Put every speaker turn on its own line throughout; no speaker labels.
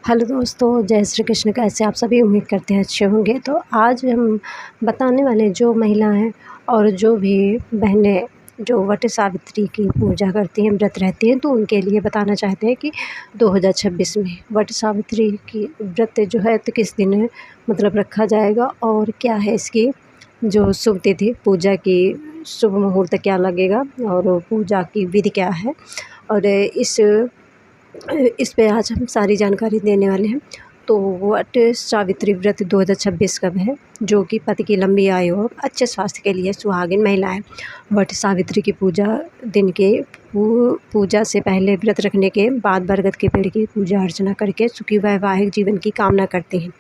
Hello दोस्तों, जय श्री कृष्ण। कैसे आप सभी? उम्मीद करते हैं अच्छे होंगे। तो आज हम बताने वाले जो महिलाएं और जो भी बहनें जो वट सावित्री की पूजा करती हैं, व्रत रहती हैं, तो उनके लिए बताना चाहते हैं कि 2026 में वट सावित्री की व्रत जो है तो किस दिन मतलब रखा जाएगा और क्या है इसकी जो शुभ तिथि, पूजा की शुभ मुहूर्त क्या लगेगा और पूजा की विधि क्या है। और इस पे आज हम सारी जानकारी देने वाले हैं। तो वट सावित्री व्रत 2026 कब है, जो कि पति की लंबी आयु और अच्छे स्वास्थ्य के लिए सुहागिन महिलाएं वट सावित्री की पूजा दिन के पूजा से पहले व्रत रखने के बाद बरगद के पेड़ की पूजा अर्चना करके सुखी वैवाहिक जीवन की कामना करती हैं।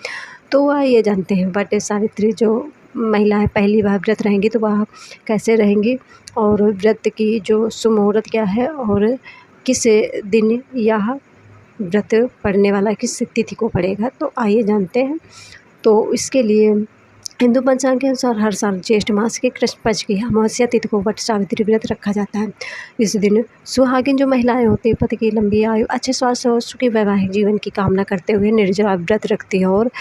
तो वह ये जानते हैं वट सावित्री जो महिलाएं पहली बार व्रत रहेंगी तो वह कैसे रहेंगी और व्रत की जो शुभ मुहूर्त क्या है और किस दिन यह व्रत पड़ने वाला किस तिथि को पड़ेगा, तो आइए जानते हैं। तो इसके लिए हिंदू पंचांग के अनुसार हर साल ज्येष्ठ मास के कृष्ण पक्ष की अमावस्या तिथि को वट सावित्री व्रत रखा जाता है। इस दिन सुहागिन जो महिलाएं होती हैं पति की लंबी आयु, अच्छे स्वास्थ्य और सुखी वैवाहिक जीवन की कामना करते हुए निर्जला व्रत रखती है और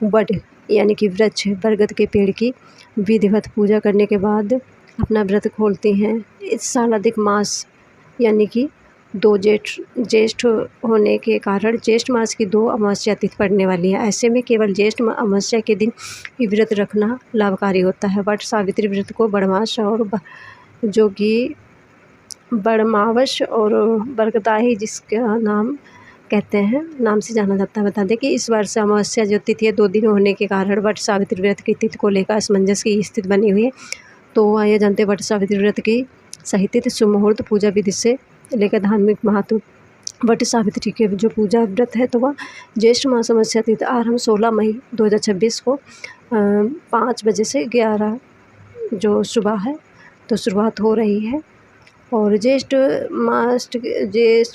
वट यानी कि वृक्ष बरगद के पेड़ की विधिवत पूजा करने के बाद अपना व्रत खोलती हैं। इस साल अधिक मास यानी कि ज्येष्ठ होने के कारण ज्येष्ठ मास की 2 अमावस्या तिथि पड़ने वाली है। ऐसे में केवल ज्येष्ठ अमावस्या के दिन ही व्रत रखना लाभकारी होता है। वट सावित्री व्रत को बड़मास और जो कि बड़मावस और बरगदाही जिसका नाम कहते हैं नाम से जाना जाता है। बता दें कि इस वर्ष अमावस्या जो तिथि है 2 दिन होने के कारण वट सावित्री व्रत की तिथि को लेकर असमंजस की स्थिति बनी हुई है। तो आइए जानते हैं वट सावित्री व्रत की सही तिथि, शुभ मुहूर्त, पूजा विधि से लेकर धार्मिक महत्व। वट सावित्री के जो पूजा व्रत है तो वह ज्येष्ठ मास अमावस्या तिथि आरंभ 16 मई 2026 को 5 बजे से 11 जो सुबह है तो शुरुआत हो रही है और ज्येष्ठ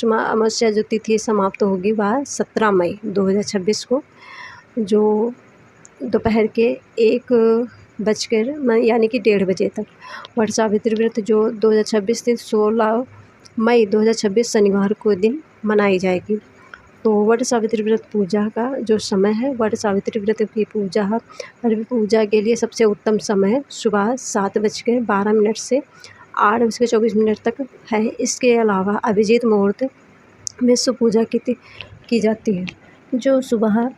अमावस्या जो तिथि समाप्त होगी वह 17 मई 2026 को जो दोपहर के 1 बजकर यानी कि 1:30 बजे तक। वट सावित्री व्रत जो 2026 दिन 16 मई 2026 शनिवार को दिन मनाई जाएगी। तो वट सावित्री व्रत पूजा का जो समय है, वट सावित्री व्रत की पूजा के लिए सबसे उत्तम समय सुबह 7:12 से 8:24 तक है। इसके अलावा अभिजीत मुहूर्त में पूजा की जाती है जो सुबह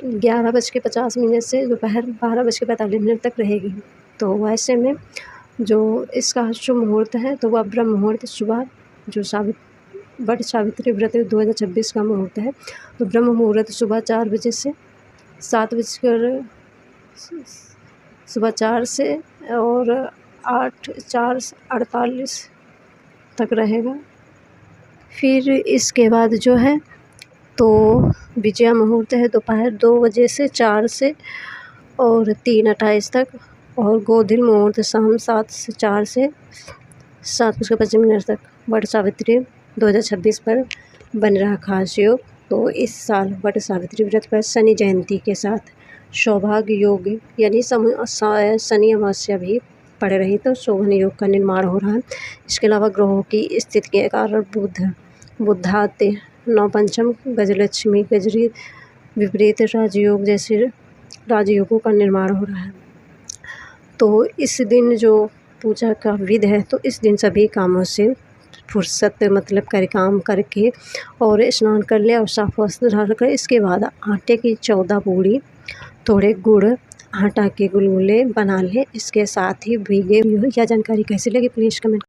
11:50 से दोपहर 12:45 तक रहेगी। तो वैसे में जो इसका शुभ मुहूर्त है तो वह ब्रह्म मुहूर्त सुबह जो वट सावित्री व्रत 2026 का मुहूर्त है तो ब्रह्म मुहूर्त सुबह 4 बजे से 4 से और 4:48 तक रहेगा। फिर इसके बाद जो है तो विजया मुहूर्त है दोपहर 2 बजे से 4 से और 3:28 तक और गोधन मुहूर्त शाम 7 से 4 से 7:25 तक। वट सावित्री 2026 पर बन रहा खास योग। तो इस साल वट सावित्री व्रत पर शनि जयंती के साथ सौभाग्य योग यानी शनि अमावस्या भी पड़ रही तो शोभन योग का निर्माण हो रहा है। इसके अलावा ग्रहों की स्थिति के कारण बुधाते नवपंचम गजलक्ष्मी गजरी विपरीत राजयोग जैसे राजयोगों का निर्माण हो रहा है। तो इस दिन जो पूजा का विधि है तो इस दिन सभी कामों से फुर्सत मतलब काम करके और स्नान कर ले और साफ वस्त्र धारण कर इसके बाद आटे की 14 पूड़ी, थोड़े गुड़, आटा के गुलगुले बना ले। इसके साथ ही भीगे। यह जानकारी कैसी लगी प्लीज़ कमेंट